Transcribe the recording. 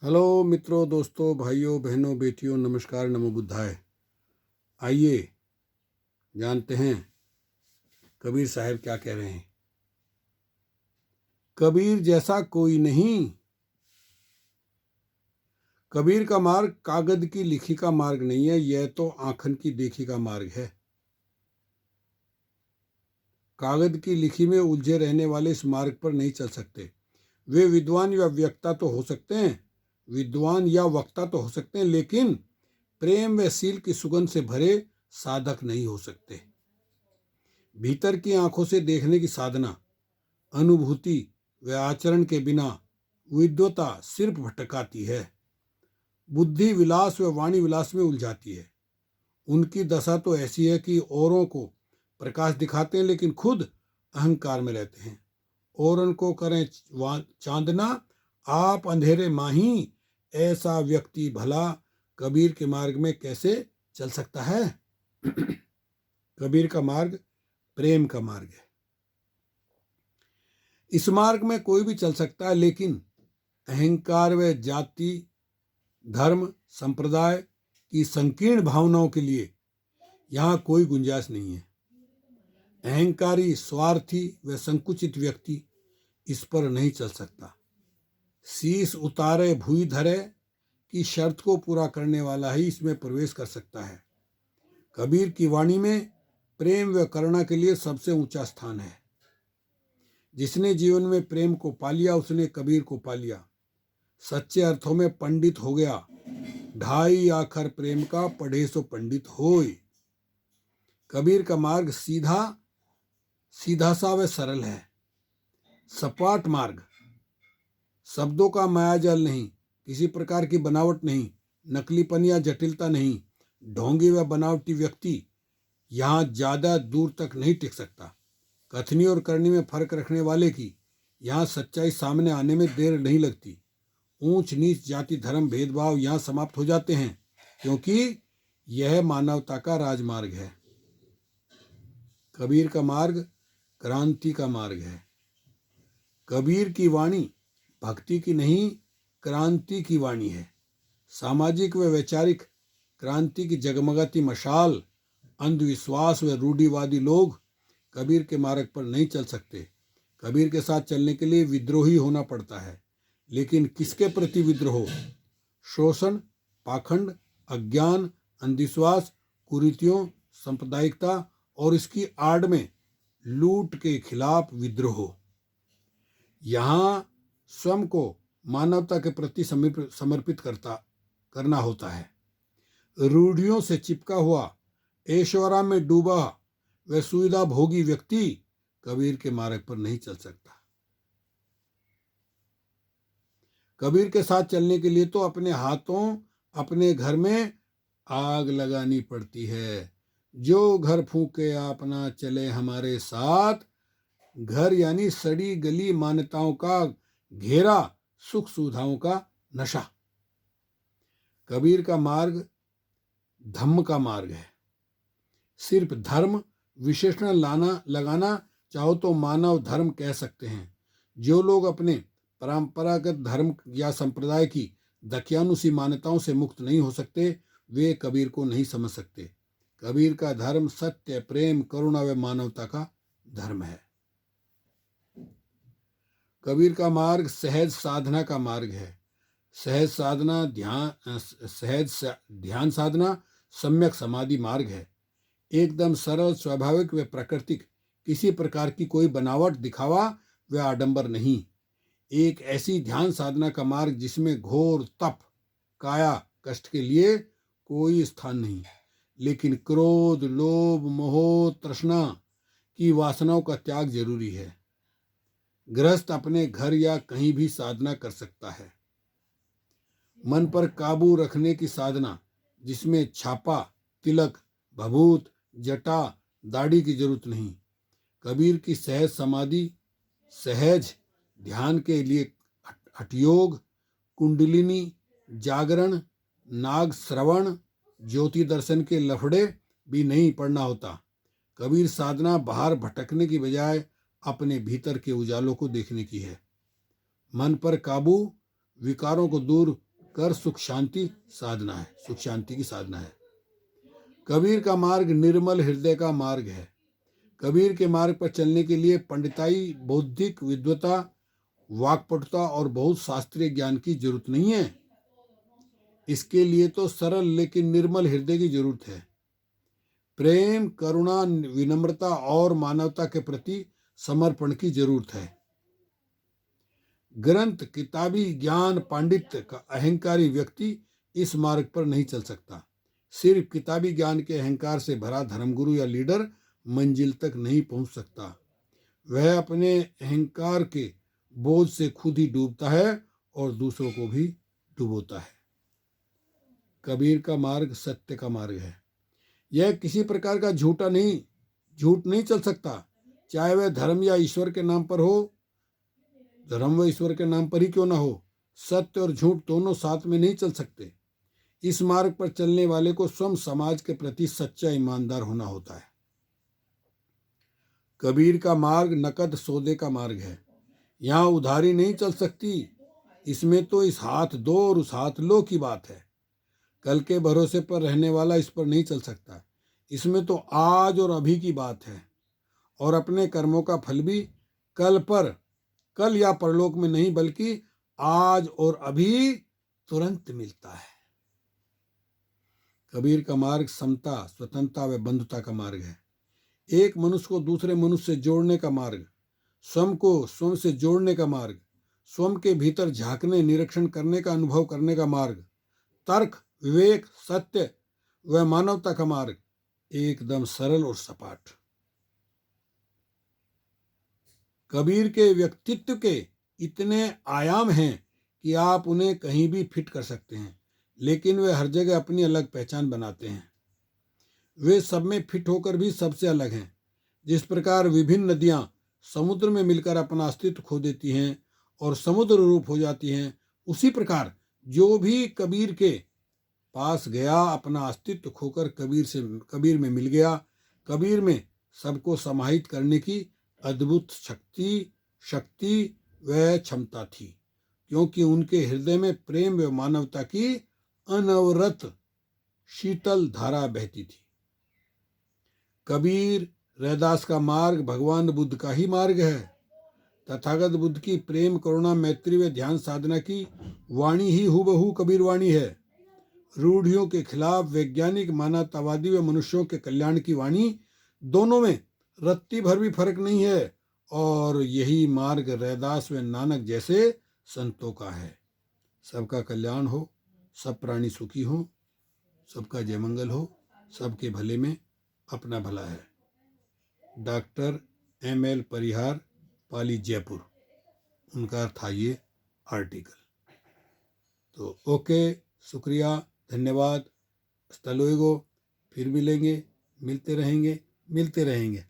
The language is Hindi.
हेलो मित्रों, दोस्तों, भाइयों, बहनों, बेटियों, नमस्कार, नमो बुद्धाय। आइए जानते हैं कबीर साहब क्या कह रहे हैं। कबीर जैसा कोई नहीं। कबीर का मार्ग कागज की लिखी का मार्ग नहीं है, यह तो आंखन की देखी का मार्ग है। कागज की लिखी में उलझे रहने वाले इस मार्ग पर नहीं चल सकते। वे विद्वान या वक्ता तो हो सकते हैं, लेकिन प्रेम व सील की सुगंध से भरे साधक नहीं हो सकते। भीतर की आंखों से देखने की साधना, अनुभूति व आचरण के बिना विद्वता सिर्फ भटकाती है। बुद्धि विलास व वाणी विलास में उलझाती है। उनकी दशा तो ऐसी है कि औरों को प्रकाश दिखाते हैं लेकिन खुद अहंकार में रहते हैं। औरों को करें चांदना, आप अंधेरे माही, ऐसा व्यक्ति भला कबीर के मार्ग में कैसे चल सकता है। कबीर का मार्ग प्रेम का मार्ग है। इस मार्ग में कोई भी चल सकता है, लेकिन अहंकार व जाति, धर्म, संप्रदाय की संकीर्ण भावनाओं के लिए यहाँ कोई गुंजाइश नहीं है। अहंकारी, स्वार्थी व संकुचित व्यक्ति इस पर नहीं चल सकता। शीश उतारे भूई धरे की शर्त को पूरा करने वाला ही इसमें प्रवेश कर सकता है। कबीर की वाणी में प्रेम व करुणा के लिए सबसे ऊंचा स्थान है। जिसने जीवन में प्रेम को पा लिया उसने कबीर को पा लिया। सच्चे अर्थों में पंडित हो गया। ढाई आखर प्रेम का पढ़े सो पंडित होय। कबीर का मार्ग सीधा सा व सरल है। सपाट मार्ग, शब्दों का मायाजाल नहीं, किसी प्रकार की बनावट नहीं, नकलीपन या जटिलता नहीं। ढोंगी व बनावटी व्यक्ति यहाँ ज्यादा दूर तक नहीं टिक सकता। कथनी और करनी में फर्क रखने वाले की यहाँ सच्चाई सामने आने में देर नहीं लगती। ऊंच नीच, जाति, धर्म, भेदभाव यहाँ समाप्त हो जाते हैं, क्योंकि यह मानवता का राजमार्ग है। कबीर का मार्ग क्रांति का मार्ग है। कबीर की वाणी भक्ति की नहीं, क्रांति की वाणी है। सामाजिक व वैचारिक क्रांति की जगमगाती मशाल। अंधविश्वास व रूढ़िवादी लोग कबीर के मार्ग पर नहीं चल सकते। कबीर के साथ चलने के लिए विद्रोही होना पड़ता है, लेकिन किसके प्रति विद्रोह? शोषण, पाखंड, अज्ञान, अंधविश्वास, कुरीतियों, सांप्रदायिकता और इसकी आड़ में लूट के खिलाफ विद्रोह। यहाँ स्वयं को मानवता के प्रति समर्पित करना होता है। रूढ़ियों से चिपका हुआ, ऐश्वर्य में डूबा व सुविधा भोगी व्यक्ति कबीर के मार्ग पर नहीं चल सकता। कबीर के साथ चलने के लिए तो अपने हाथों, अपने घर में आग लगानी पड़ती है। जो घर फूके अपना चले हमारे साथ। घर यानी सड़ी गली मान्यताओं का घेरा, सुख सुविधाओं का नशा। कबीर का मार्ग धम्म का मार्ग है। सिर्फ धर्म विशेषण लगाना चाहो तो मानव धर्म कह सकते हैं। जो लोग अपने परंपरागत धर्म या संप्रदाय की दकियानुसी मान्यताओं से मुक्त नहीं हो सकते, वे कबीर को नहीं समझ सकते। कबीर का धर्म सत्य, प्रेम, करुणा व मानवता का धर्म है। कबीर का मार्ग सहज साधना का मार्ग है। सहज ध्यान साधना सम्यक समाधि मार्ग है। एकदम सरल, स्वाभाविक व प्राकृतिक, किसी प्रकार की कोई बनावट, दिखावा व आडंबर नहीं। एक ऐसी ध्यान साधना का मार्ग जिसमें घोर तप, काया कष्ट के लिए कोई स्थान नहीं, लेकिन क्रोध, लोभ, मोह, तृष्णा की वासनाओं का त्याग जरूरी है। गृहस्थ अपने घर या कहीं भी साधना कर सकता है। मन पर काबू रखने की साधना, जिसमें छापा, तिलक, भभूत, जटा, दाढ़ी की जरूरत नहीं। कबीर की सहज समाधि, सहज ध्यान के लिए हठयोग, कुंडलिनी, जागरण, नाग श्रवण, ज्योति दर्शन के लफड़े भी नहीं पड़ना होता। कबीर साधना बाहर भटकने की बजाय अपने भीतर के उजालों को देखने की है। मन पर काबू, विकारों को दूर कर सुख शांति साधना है, सुख शांति की साधना है। कबीर का मार्ग निर्मल हृदय का मार्ग है। कबीर के मार्ग पर चलने के लिए पंडिताई, बौद्धिक विद्वता, वाक्पटुता और बहुत शास्त्रीय ज्ञान की जरूरत नहीं है। इसके लिए तो सरल लेकिन निर्मल हृदय की जरूरत है। प्रेम, करुणा, विनम्रता और मानवता के प्रति समर्पण की जरूरत है। ग्रंथ, किताबी ज्ञान, पांडित्य का अहंकारी व्यक्ति इस मार्ग पर नहीं चल सकता। सिर्फ किताबी ज्ञान के अहंकार से भरा धर्मगुरु या लीडर मंजिल तक नहीं पहुंच सकता। वह अपने अहंकार के बोझ से खुद ही डूबता है और दूसरों को भी डुबोता है। कबीर का मार्ग सत्य का मार्ग है। यह किसी प्रकार का झूठ नहीं चल सकता, चाहे वह धर्म या ईश्वर के नाम पर हो। धर्म व ईश्वर के नाम पर ही क्यों ना हो, सत्य और झूठ दोनों साथ में नहीं चल सकते। इस मार्ग पर चलने वाले को स्वयं समाज के प्रति सच्चा ईमानदार होना होता है। कबीर का मार्ग नकद सौदे का मार्ग है। यहाँ उधारी नहीं चल सकती। इसमें तो इस हाथ दो और उस हाथ लो की बात है। कल के भरोसे पर रहने वाला इस पर नहीं चल सकता। इसमें तो आज और अभी की बात है, और अपने कर्मों का फल भी कल या परलोक में नहीं, बल्कि आज और अभी तुरंत मिलता है। कबीर का मार्ग समता, स्वतंत्रता व बंधुता का मार्ग है। एक मनुष्य को दूसरे मनुष्य से जोड़ने का मार्ग, स्वयं को स्वयं से जोड़ने का मार्ग, स्वयं के भीतर झांकने, निरीक्षण करने का अनुभव करने का मार्ग, तर्क, विवेक, सत्य व मानवता का मार्ग, एकदम सरल और सपाट। कबीर के व्यक्तित्व के इतने आयाम हैं कि आप उन्हें कहीं भी फिट कर सकते हैं, लेकिन वे हर जगह अपनी अलग पहचान बनाते हैं। वे सब में फिट होकर भी सबसे अलग हैं। जिस प्रकार विभिन्न नदियां समुद्र में मिलकर अपना अस्तित्व खो देती हैं और समुद्र रूप हो जाती हैं, उसी प्रकार जो भी कबीर के पास गया अपना अस्तित्व खोकर कबीर में मिल गया। कबीर में सबको समाहित करने की अद्भुत शक्ति व क्षमता थी, क्योंकि उनके हृदय में प्रेम व मानवता की अनवरत शीतल धारा बहती थी। कबीर रैदास का मार्ग भगवान बुद्ध का ही मार्ग है। तथागत बुद्ध की प्रेम, करुणा, मैत्री व ध्यान साधना की वाणी ही हूबहू कबीर वाणी है। रूढ़ियों के खिलाफ वैज्ञानिक, मानवतावादी व मनुष्यों के कल्याण की वाणी, दोनों में रत्ती भर भी फर्क नहीं है। और यही मार्ग रैदास व नानक जैसे संतों का है। सबका कल्याण हो, सब प्राणी सुखी हो, सबका जय मंगल हो, सबके भले में अपना भला है। Doctor M.L. परिहार, पाली, जयपुर, उनका था ये आर्टिकल। तो ओके, शुक्रिया, धन्यवाद, हasta luego। फिर मिलेंगे, मिलते रहेंगे